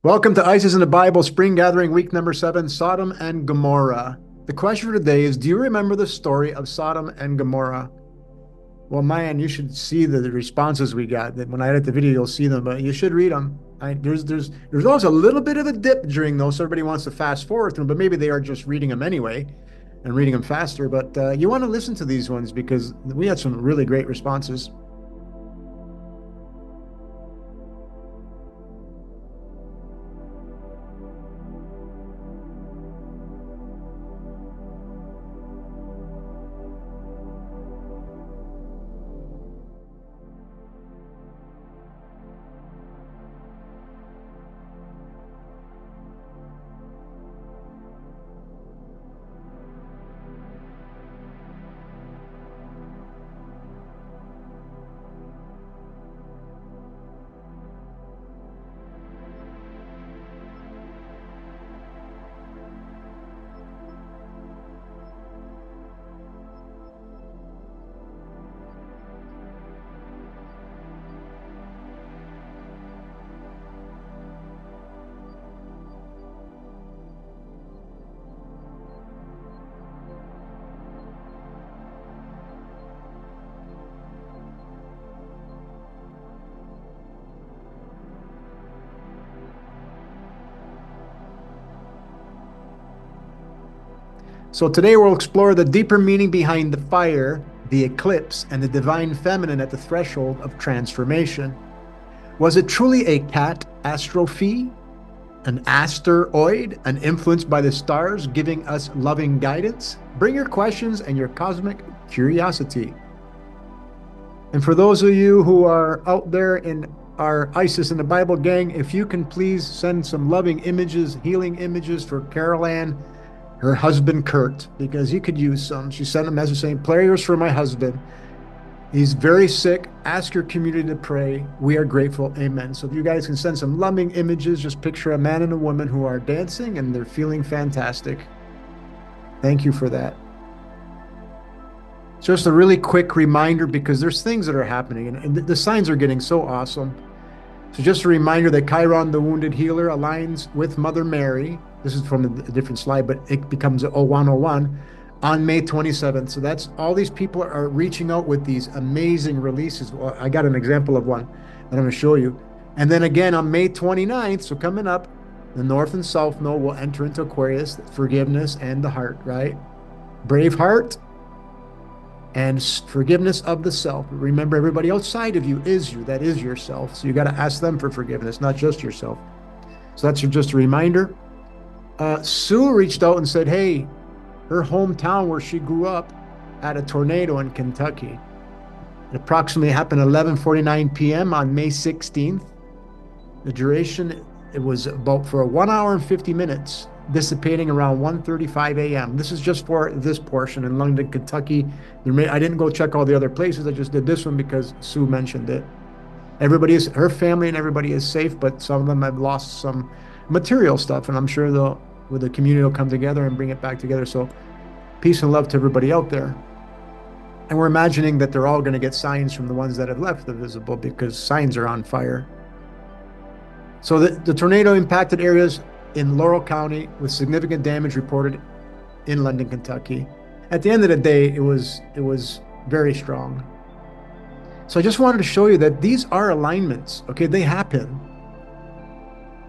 Welcome to ISIS in the Bible Spring Gathering Week number 7, Sodom and Gomorrah. The question for today is, do you remember the story of Sodom and Gomorrah? Well, man, you should see the responses we got. When I edit the video, you'll see them, but you should read them. There's always a little bit of a dip during those, so everybody wants to fast forward through them, but maybe they are just reading them anyway and reading them faster. But you want to listen to these ones because we had some really great responses. So today we'll explore the deeper meaning behind the fire, the eclipse, and the divine feminine at the threshold of transformation. Was it truly a cat astrophy, an asteroid, an influence by the stars giving us loving guidance? Bring your questions and your cosmic curiosity. And for those of you who are out there in our ISIS in the Bible gang, if you can please send some loving images, healing images for Carol Ann, her husband Kurt, because he could use some. She sent a message saying, prayers for my husband. He's very sick. Ask your community to pray. We are grateful. Amen. So if you guys can send some loving images, just picture a man and a woman who are dancing and they're feeling fantastic. Thank you for that. Just a really quick reminder, because there's things that are happening and the signs are getting so awesome. So just a reminder that Chiron, the wounded healer, aligns with Mother Mary. This is from a different slide, but it becomes 0101 on May 27th. So that's all these people are reaching out with these amazing releases. Well, I got an example of one that I'm going to show you. And then again on May 29th, so coming up, the North and South Node will enter into Aquarius, forgiveness and the heart, right? Brave heart and forgiveness of the self. Remember, everybody outside of you is you. That is yourself. So you got to ask them for forgiveness, not just yourself. So that's just a reminder. Sue reached out and said, hey, her hometown where she grew up had a tornado in Kentucky. It approximately happened 11:49 p.m. on May 16th. The duration, it was about for 1 hour and 50 minutes, dissipating around 1:35 a.m. This is just for this portion in London, Kentucky. I didn't go check all the other places. I just did this one because Sue mentioned it. Her family and everybody is safe, but some of them have lost some material stuff, and I'm sure the community will come together and bring it back together. So peace and love to everybody out there. And we're imagining that they're all going to get signs from the ones that have left the visible, because signs are on fire. So the tornado impacted areas in Laurel County with significant damage reported in London, Kentucky. At the end of the day, it was very strong. So I just wanted to show you that these are alignments. Okay, they happen.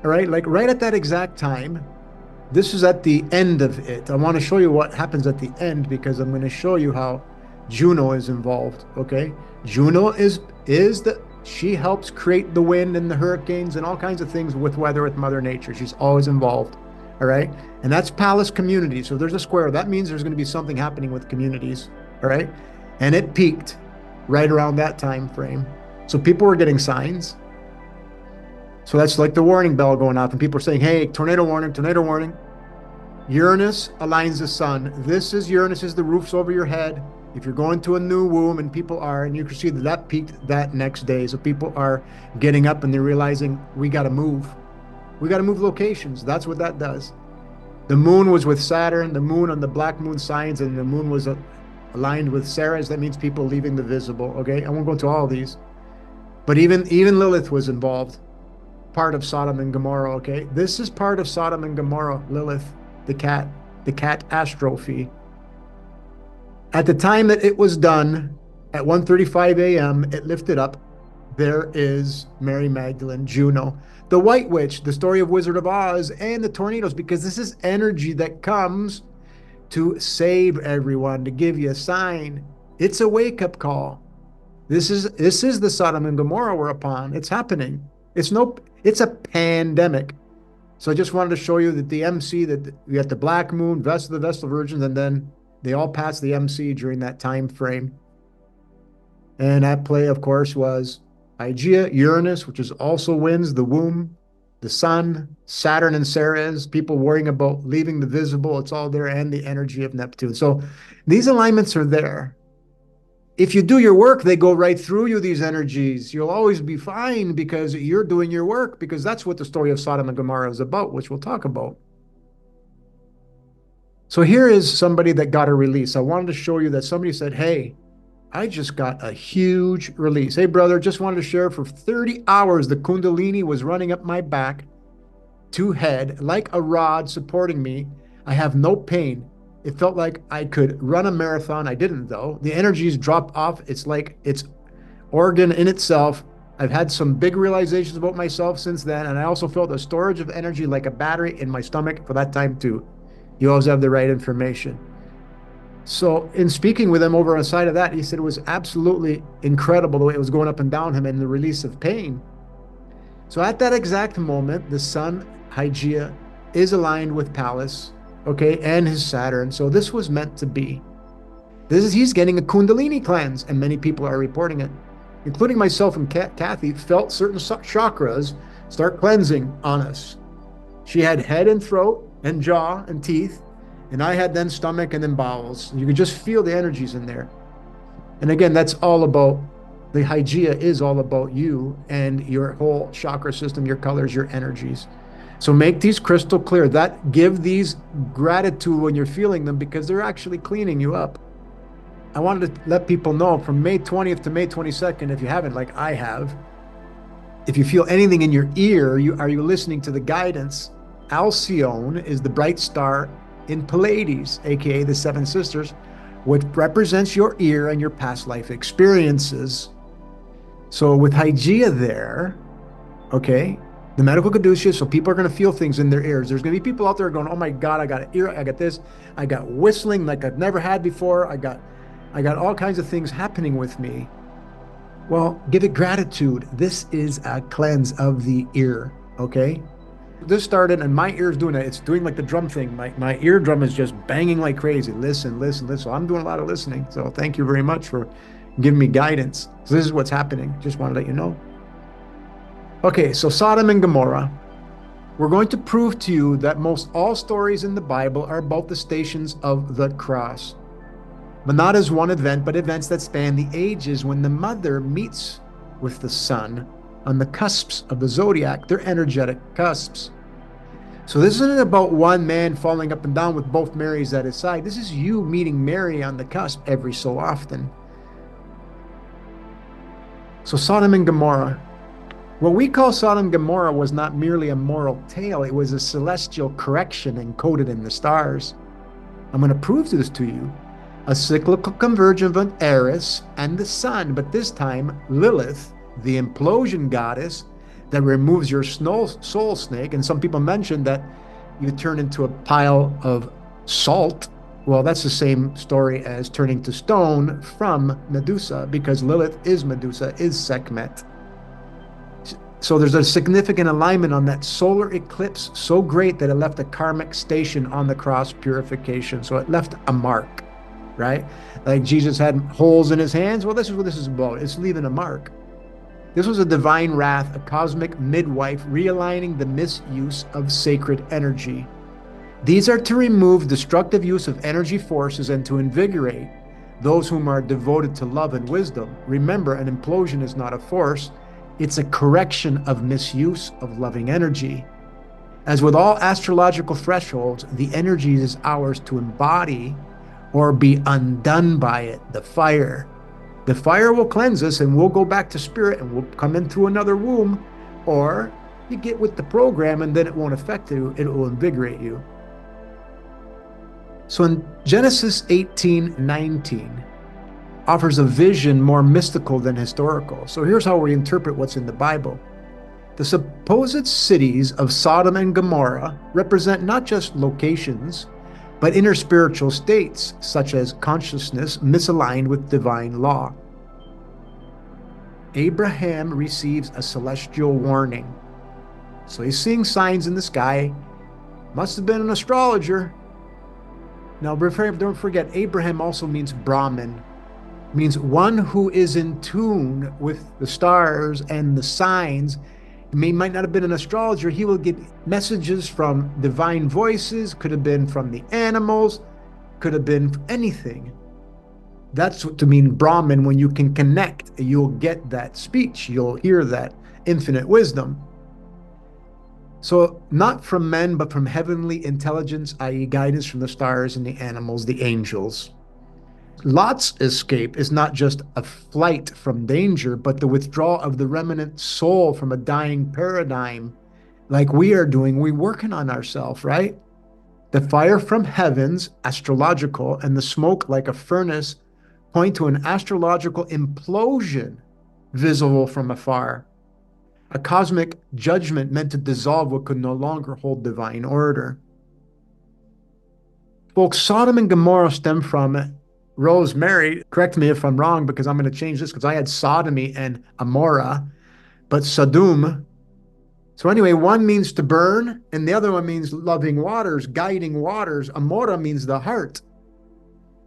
All right, like right at that exact time. This is at the end of it. I want to show you what happens at the end, because I'm going to show you how Juno is involved. Okay, Juno she helps create the wind and the hurricanes and all kinds of things with weather, with Mother Nature. She's always involved. All right, and that's Palace community. So there's a square. That means there's going to be something happening with communities. All right, and it peaked right around that time frame. So people were getting signs. So that's like the warning bell going off, and people are saying, hey, tornado warning, tornado warning. Uranus aligns the sun. This is Uranus, is the roofs over your head. If you're going to a new womb, and people are, and you can see that peaked that next day. So people are getting up and they're realizing we got to move. We got to move locations. That's what that does. The moon was with Saturn, the moon on the black moon signs, and the moon was aligned with Ceres. That means people leaving the visible. Okay, I won't go into all these. But even Lilith was involved. part of Sodom and Gomorrah, okay? This is part of Sodom and Gomorrah, Lilith, the cat astrophy. At the time that it was done, at 1:35 a.m., it lifted up. There is Mary Magdalene, Juno, the White Witch, the story of Wizard of Oz, and the tornadoes, because this is energy that comes to save everyone, to give you a sign. It's a wake-up call. This is the Sodom and Gomorrah we're upon. It's happening. It's a pandemic. So I just wanted to show you that the MC, that we got the Black Moon, Vestal, the Vestal Virgins, and then they all passed the MC during that time frame. And at play, of course, was Hygeia, Uranus, which is also winds, the womb, the sun, Saturn and Ceres, people worrying about leaving the visible. It's all there, and the energy of Neptune. So these alignments are there. If you do your work, they go right through you, these energies. You'll always be fine because you're doing your work, because that's what the story of Sodom and Gomorrah is about, which we'll talk about. So here is somebody that got a release. I wanted to show you that somebody said, hey, I just got a huge release. Hey, brother, just wanted to share for 30 hours, the Kundalini was running up my back to head like a rod supporting me. I have no pain. It felt like I could run a marathon. I didn't, though. The energies drop off. It's like it's organ in itself. I've had some big realizations about myself since then. And I also felt a storage of energy like a battery in my stomach for that time, too. You always have the right information. So in speaking with him over on the side of that, he said it was absolutely incredible the way it was going up and down him and the release of pain. So at that exact moment, the sun, Hygeia, is aligned with Pallas, okay, and his Saturn. So this was meant to be. He's getting a Kundalini cleanse, and many people are reporting it, including myself and Kathy, felt certain chakras start cleansing on us. She had head and throat and jaw and teeth, and I had then stomach and then bowels. You could just feel the energies in there. And again, that's all about, the Hygeia is all about you and your whole chakra system, your colors, your energies. So make these crystal clear. Give these gratitude when you're feeling them, because they're actually cleaning you up. I wanted to let people know from May 20th to May 22nd, if you haven't, like I have, if you feel anything in your ear, are you listening to the guidance? Alcyone is the bright star in Pleiades, aka the Seven Sisters, which represents your ear and your past life experiences. So with Hygeia there, okay, the medical caduceus, so people are going to feel things in their ears. There's going to be people out there going, oh my God, I got an ear, I got this, I got whistling like I've never had before, I got all kinds of things happening with me. Well, give it gratitude. This is a cleanse of the ear, okay? This started, and my ear's doing it. It's doing like the drum thing. My eardrum is just banging like crazy. Listen, listen, listen. So I'm doing a lot of listening. So thank you very much for giving me guidance. So this is what's happening. Just want to let you know. Okay, so Sodom and Gomorrah. We're going to prove to you that most all stories in the Bible are about the stations of the cross. But not as one event, but events that span the ages when the mother meets with the son on the cusps of the zodiac, they're energetic cusps. So this isn't about one man falling up and down with both Marys at his side. This is you meeting Mary on the cusp every so often. So Sodom and Gomorrah. What we call Sodom and Gomorrah was not merely a moral tale. It was a celestial correction encoded in the stars. I'm going to prove this to you. A cyclical convergence of Eris and the sun, but this time Lilith, the implosion goddess that removes your soul snake. And some people mention that you turn into a pile of salt. Well, that's the same story as turning to stone from Medusa, because Lilith is Medusa, is Sekhmet. So there's a significant alignment on that solar eclipse, so great that it left a karmic station on the cross purification. So it left a mark, right? Like Jesus had holes in his hands. Well, this is what this is about. It's leaving a mark. This was a divine wrath, a cosmic midwife realigning the misuse of sacred energy. These are to remove destructive use of energy forces and to invigorate those whom are devoted to love and wisdom. Remember, an implosion is not a force. It's a correction of misuse of loving energy. As with all astrological thresholds, the energy is ours to embody or be undone by it, the fire. The fire will cleanse us and we'll go back to spirit and we'll come in through another womb, or you get with the program and then it won't affect you, it will invigorate you. So in Genesis 18:19 offers a vision more mystical than historical. So here's how we interpret what's in the Bible. The supposed cities of Sodom and Gomorrah represent not just locations, but inner spiritual states, such as consciousness misaligned with divine law. Abraham receives a celestial warning. So he's seeing signs in the sky. Must have been an astrologer. Now, don't forget, Abraham also means Brahmin, means one who is in tune with the stars and the signs. He might not have been an astrologer. He will get messages from divine voices, could have been from the animals, could have been anything. That's what to mean Brahmin. When you can connect, you'll get that speech. You'll hear that infinite wisdom. So not from men, but from heavenly intelligence, i.e. guidance from the stars and the animals, the angels. Lot's escape is not just a flight from danger, but the withdrawal of the remnant soul from a dying paradigm, like we are doing. We're working on ourselves, right? The fire from heavens, astrological, and the smoke like a furnace point to an astrological implosion visible from afar. A cosmic judgment meant to dissolve what could no longer hold divine order. Folks, Sodom and Gomorrah stem from Rosemary. Correct me if I'm wrong, because I'm going to change this, because I had sodomy and Amora, but Sodom. So anyway, one means to burn, and the other one means loving waters, guiding waters. Amora means the heart.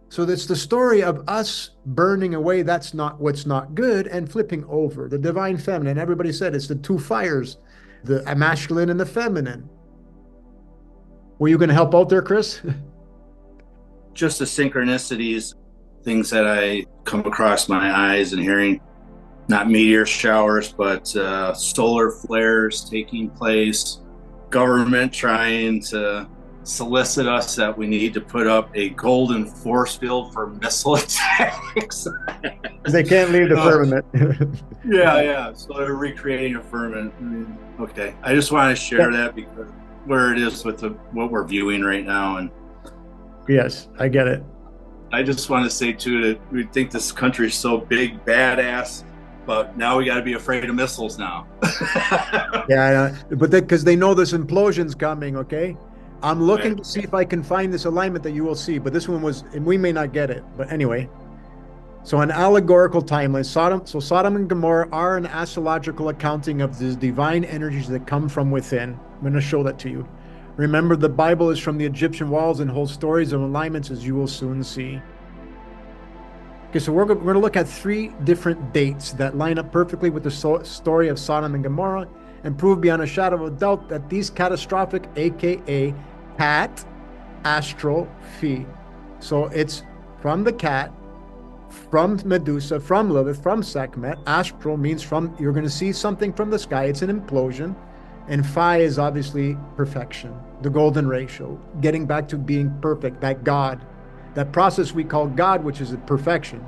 So it's the story of us burning away that's not what's not good and flipping over. The divine feminine, everybody said it's the two fires, the masculine and the feminine. Were you going to help out there, Chris? Just the synchronicities, things that I come across my eyes and hearing, not meteor showers, but solar flares taking place, government trying to solicit us that we need to put up a golden force field for missile attacks. They can't leave the firmament. Yeah. So they're recreating a firmament. I mean, okay. I just want to share that because where it is with what we're viewing right now. And yes, I get it. I just want to say too that we think this country is so big, badass, but now we got to be afraid of missiles now. Yeah, but because they know this implosion's coming, okay? I'm looking to see if I can find this alignment that you will see, but this one was, and we may not get it, but anyway. So an allegorical timeline, Sodom and Gomorrah are an astrological accounting of the divine energies that come from within. I'm going to show that to you. Remember, the Bible is from the Egyptian walls and holds stories of alignments, as you will soon see. Okay, so we're going to look at 3 different dates that line up perfectly with the story of Sodom and Gomorrah and prove beyond a shadow of a doubt that these catastrophic, aka cat, astro, phi. So it's from the cat, from Medusa, from Lilith, from Sekhmet. Astro means from, you're going to see something from the sky. It's an implosion. And phi is obviously perfection, the golden ratio, getting back to being perfect, that God, that process we call God, which is perfection.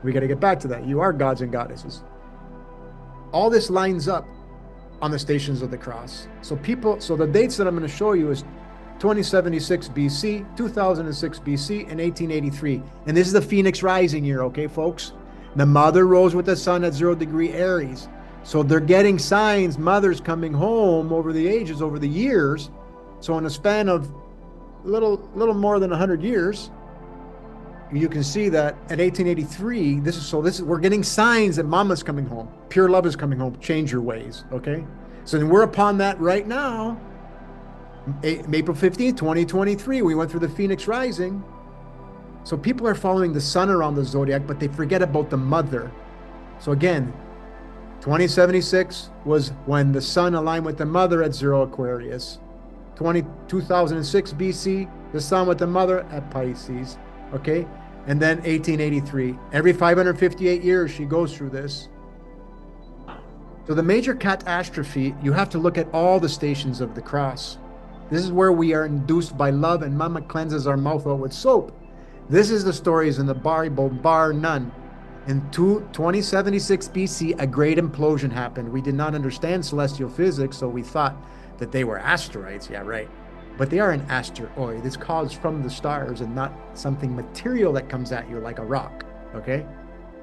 We got to get back to that. You are gods and goddesses. All this lines up on the stations of the cross. So the dates that I'm going to show you is 2076 BC, 2006 BC, and 1883. And this is the Phoenix rising year, okay, folks? The mother rose with the sun at 0 degree Aries. So they're getting signs, mothers coming home over the ages, over the years. So in a span of little more than 100 years, you can see that at 1883, we're getting signs that mama's coming home. Pure love is coming home. Change your ways, okay? So then we're upon that right now. April 15th, 2023, we went through the Phoenix rising. So people are following the sun around the zodiac, but they forget about the mother. So again, 2076 was when the sun aligned with the mother at 0 Aquarius. 2006 BC, the sun with the mother at Pisces, okay? And then 1883. Every 558 years, she goes through this. So the major catastrophe, you have to look at all the stations of the cross. This is where we are induced by love, and mama cleanses our mouth out with soap. This is the stories in the Bible, bar none. In 2076 BC, a great implosion happened. We did not understand celestial physics, so we thought that they were asteroids. Yeah, right. But they are an asteroid. It's caused from the stars and not something material that comes at you like a rock. Okay?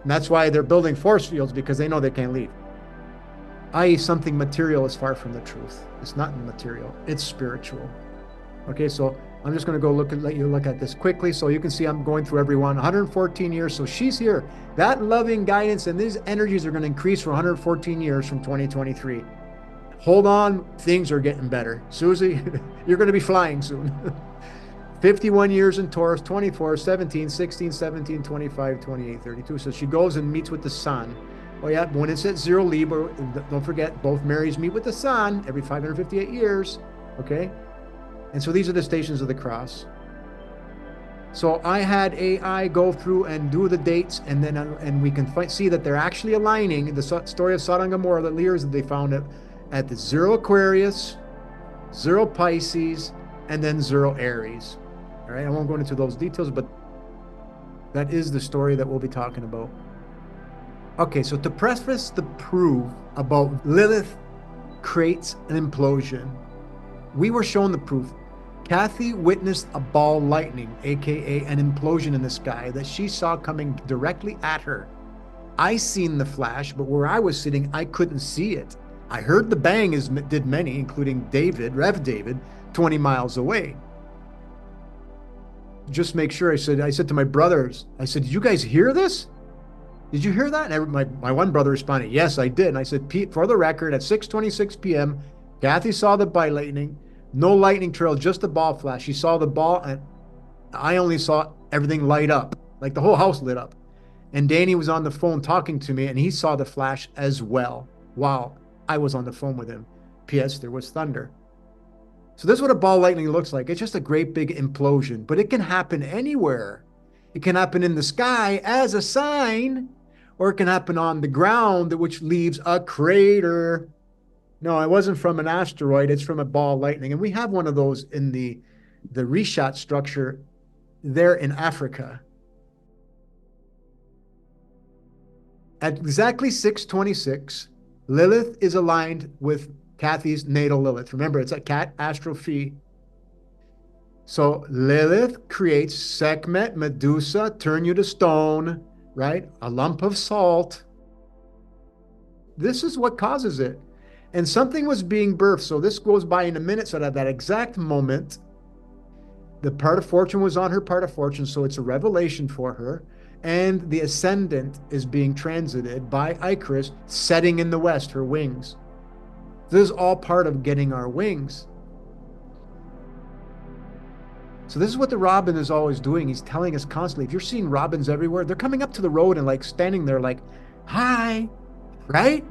And that's why they're building force fields, because they know they can't leave. I.e., something material is far from the truth. It's not material, it's spiritual. Okay, so I'm just going to let you look at this quickly so you can see I'm going through everyone. 114 years, so she's here. That loving guidance and these energies are going to increase for 114 years from 2023. Hold on, things are getting better. Susie, you're going to be flying soon. 51 years in Taurus, 24, 17, 16, 17, 25, 28, 32. So she goes and meets with the sun. Oh yeah, when it's at 0 Libra, don't forget, both Marys meet with the sun every 558 years, okay? And so these are the stations of the cross. So I had AI go through and do the dates, and then and we can see that they're actually aligning. The story of Sodom and Gomorrah, the years that they found it at the 0 Aquarius, 0 Pisces, and then 0 Aries. All right, I won't go into those details, but that is the story that we'll be talking about. Okay, so to preface the proof about Lilith creates an implosion, we were shown the proof. Kathy witnessed a ball lightning, aka an implosion in the sky that she saw coming directly at her. I seen the flash, but where I was sitting, I couldn't see it. I heard the bang, as did many, including David, Rev David, 20 miles away. Just make sure, I said to my brothers, I said, did you guys hear this? Did you hear that? And my one brother responded, yes, I did. And I said, Pete, for the record, at 6:26 p.m., Kathy saw the ball lightning, no lightning trail, just the ball flash. She saw the ball, and I only saw everything light up, like the whole house lit up. And Danny was on the phone talking to me, and he saw the flash as well while I was on the phone with him. P.S. There was thunder. So this is what a ball lightning looks like. It's just a great big implosion, but it can happen anywhere. It can happen in the sky as a sign, or it can happen on the ground, which leaves a crater. No, it wasn't from an asteroid. It's from a ball lightning. And we have one of those in the Rishat structure there in Africa. At exactly 6:26, Lilith is aligned with Kathy's natal Lilith. Remember, it's a cat astro phi. So Lilith creates Sekhmet, Medusa, turn you to stone, right? A lump of salt. This is what causes it. And something was being birthed. So this goes by in a minute. So at that exact moment, the part of fortune was on her part of fortune. So it's a revelation for her. And the ascendant is being transited by Icarus, setting in the west, her wings. This is all part of getting our wings. So this is what the robin is always doing. He's telling us constantly, if you're seeing robins everywhere, they're coming up to the road and like standing there like, hi, right?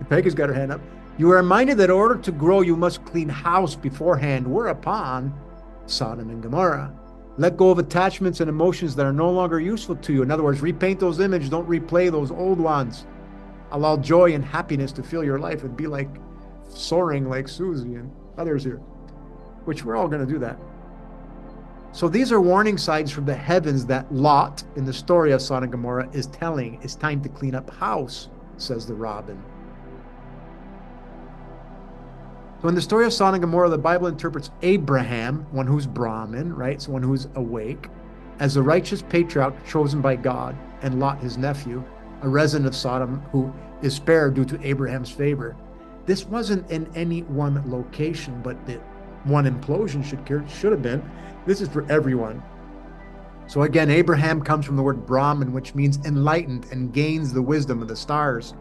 Peggy's got her hand up. You are reminded that in order to grow, you must clean house beforehand, whereupon Sodom and Gomorrah. Let go of attachments and emotions that are no longer useful to you. In other words, repaint those images, don't replay those old ones. Allow joy and happiness to fill your life and be like soaring like Susie and others here, which we're all going to do that. So these are warning signs from the heavens that Lot, in the story of Sodom and Gomorrah, is telling it's time to clean up house, says the robin. So in the story of Sodom and Gomorrah, the Bible interprets Abraham, one who's Brahmin, right? So one who's awake, as the righteous patriarch chosen by God, and Lot, his nephew, a resident of Sodom, who is spared due to Abraham's favor. This wasn't in any one location, but the one implosion should have been. This is for everyone. So again, Abraham comes from the word Brahmin, which means enlightened and gains the wisdom of the stars.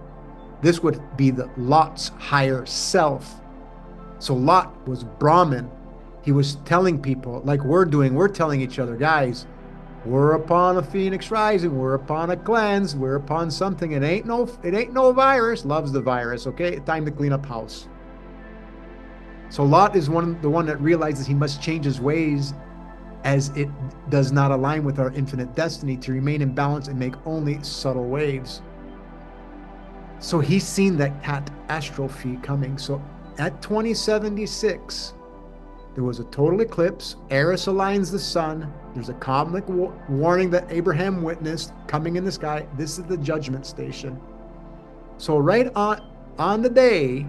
This would be the Lot's higher self. So Lot was Brahmin. He was telling people, like we're doing, we're telling each other, guys, we're upon a phoenix rising, we're upon a cleanse, we're upon something. It ain't no virus. Loves the virus, okay? Time to clean up house. So Lot is the one that realizes he must change his ways, as it does not align with our infinite destiny to remain in balance and make only subtle waves. So he's seen that cat astrophy coming. So at 2076, There was a total eclipse. Eris aligns the sun. There's a cosmic warning that Abraham witnessed coming in the sky. This is the judgment station. So right on the day,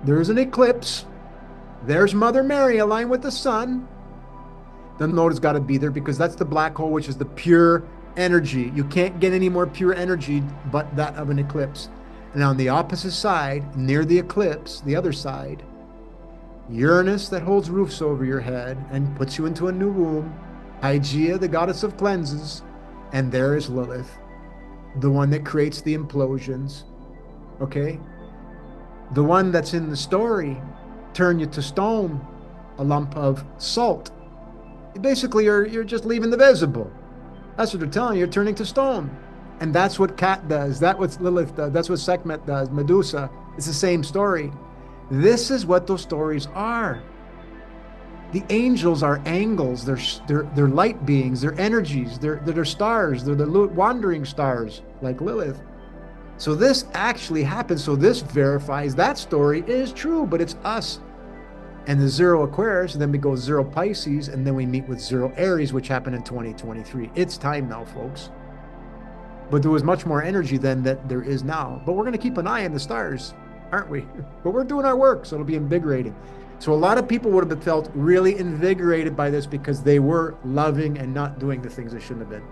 there's an eclipse. There's Mother Mary aligned with the sun. The node has got to be there because that's the black hole, which is the pure energy. You can't get any more pure energy but that of an eclipse. And on the opposite side, near the eclipse, the other side, Uranus that holds roofs over your head and puts you into a new womb, Hygeia, the goddess of cleanses, and there is Lilith, the one that creates the implosions, okay? The one that's in the story, turn you to stone, a lump of salt. Basically, you're just leaving the visible. That's what they're telling you, you're turning to stone. And that's what Cat does, that's what Lilith does, that's what Sekhmet does, Medusa. It's the same story. This is what those stories are. The angels are angles, they're light beings, they're energies, they're stars, they're the wandering stars, like Lilith. So this actually happens, so this verifies that story is true, but it's us. And the 0 Aquarius, and then we go 0 Pisces, and then we meet with 0 Aries, which happened in 2023. It's time now, folks. But there was much more energy then that there is now. But we're going to keep an eye on the stars, aren't we? But we're doing our work, so it'll be invigorating. So a lot of people would have felt really invigorated by this because they were loving and not doing the things they shouldn't have been.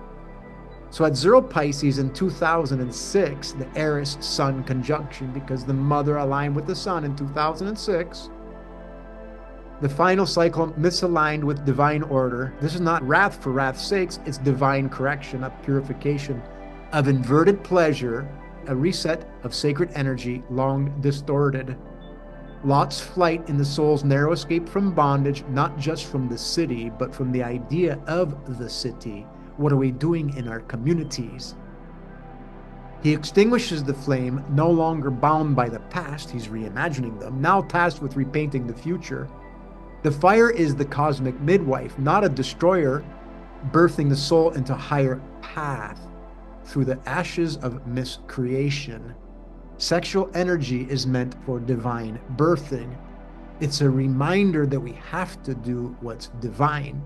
So at 0 Pisces in 2006, the Eris Sun conjunction, because the mother aligned with the sun in 2006, the final cycle misaligned with divine order. This is not wrath for wrath's sakes, it's divine correction, a purification of inverted pleasure, a reset of sacred energy long distorted. Lot's flight in the soul's narrow escape from bondage, not just from the city, but from the idea of the city. What are we doing in our communities? He extinguishes the flame, no longer bound by the past, he's reimagining them, now tasked with repainting the future. The fire is the cosmic midwife, not a destroyer, birthing the soul into a higher path through the ashes of miscreation. Sexual energy is meant for divine birthing. It's a reminder that we have to do what's divine.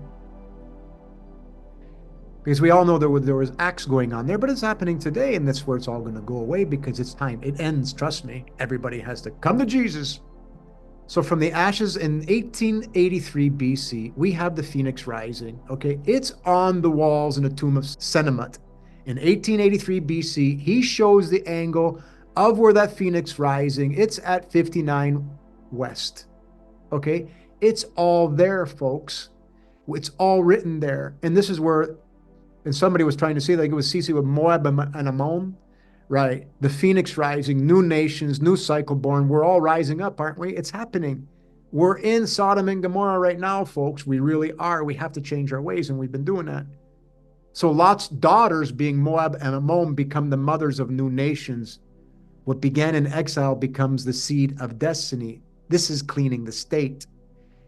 Because we all know there was acts going on there, but it's happening today, and that's where it's all going to go away because it's time. It ends, trust me. Everybody has to come to Jesus. So from the ashes in 1883 BC, we have the phoenix rising, okay? It's on the walls in the tomb of Senemat. In 1883 BC, he shows the angle of where that phoenix rising, it's at 59 West, okay? It's all there, folks. It's all written there. And this is where, and somebody was trying to say like it was Sisi with Moab and Ammon, right? The phoenix rising, new nations, new cycle born. We're all rising up, aren't we? It's happening. We're in Sodom and Gomorrah right now, folks. We really are. We have to change our ways, and we've been doing that. So Lot's daughters, being Moab and Ammon, become the mothers of new nations. What began in exile becomes the seed of destiny. This is cleaning the state.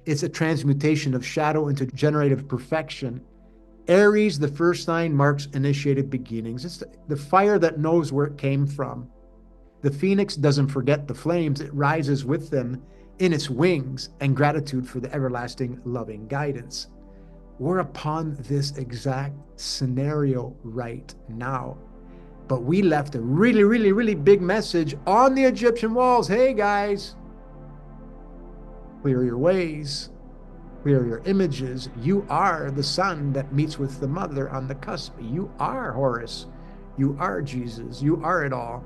It's a transmutation of shadow into generative perfection. Aries, the first sign, marks initiated beginnings. It's the fire that knows where it came from. The phoenix doesn't forget the flames. It rises with them in its wings and gratitude for the everlasting loving guidance. We're upon this exact scenario right now. But we left a really, really, really big message on the Egyptian walls. Hey, guys, clear your ways. Clear your images. You are the son that meets with the mother on the cusp. You are Horus. You are Jesus. You are it all.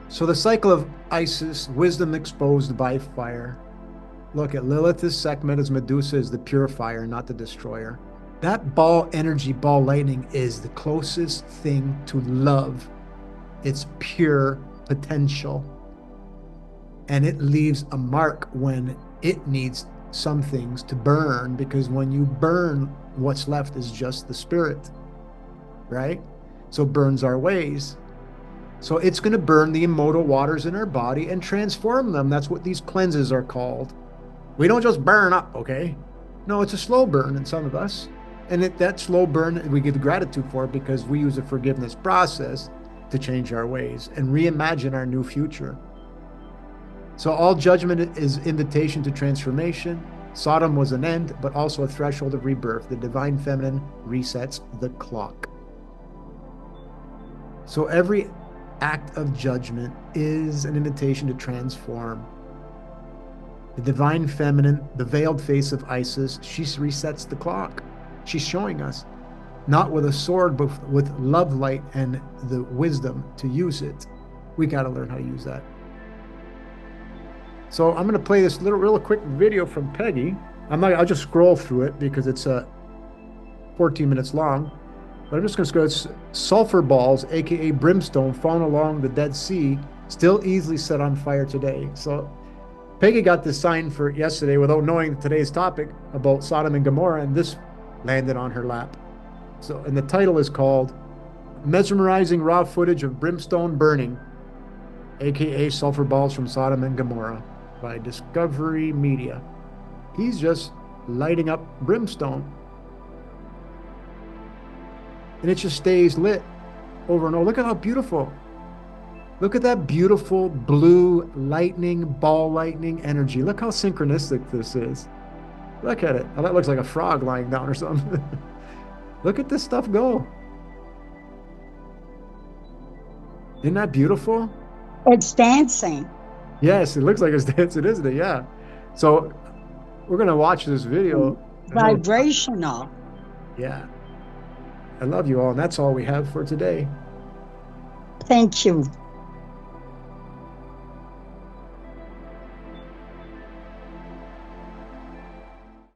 So the cycle of Isis, wisdom exposed by fire. Look at Lilith is Sekhmet, as Medusa is the purifier, not the destroyer. That ball energy, ball lightning is the closest thing to love. It's pure potential. And it leaves a mark when it needs some things to burn, because when you burn, what's left is just the spirit, right? So it burns our ways. So it's going to burn the immortal waters in our body and transform them. That's what these cleanses are called. We don't just burn up, okay? No, it's a slow burn in some of us. And that slow burn, we give gratitude for, because we use a forgiveness process to change our ways and reimagine our new future. So all judgment is invitation to transformation. Sodom was an end, but also a threshold of rebirth. The divine feminine resets the clock. So every act of judgment is an invitation to transform. The divine feminine, the veiled face of Isis, she resets the clock. She's showing us, not with a sword, but with love light and the wisdom to use it. We got to learn how to use that. So I'm going to play this real quick video from Peggy. I'll just scroll through it because it's 14 minutes long. But I'm just going to scroll. It's sulfur balls, aka brimstone, found along the Dead Sea, still easily set on fire today. So Peggy got this sign for yesterday without knowing today's topic about Sodom and Gomorrah, and this landed on her lap. So, and the title is called Mesmerizing Raw Footage of Brimstone Burning, aka Sulfur Balls from Sodom and Gomorrah, by Discovery Media. He's just lighting up brimstone. And it just stays lit over and over. Look at how beautiful. Look at that beautiful blue lightning, ball lightning energy. Look how synchronistic this is. Look at it. Oh, that looks like a frog lying down or something. Look at this stuff go. Isn't that beautiful? It's dancing. Yes, it looks like it's dancing, isn't it? Yeah. So we're going to watch this video. Vibrational. Yeah. I love you all, and that's all we have for today. Thank you.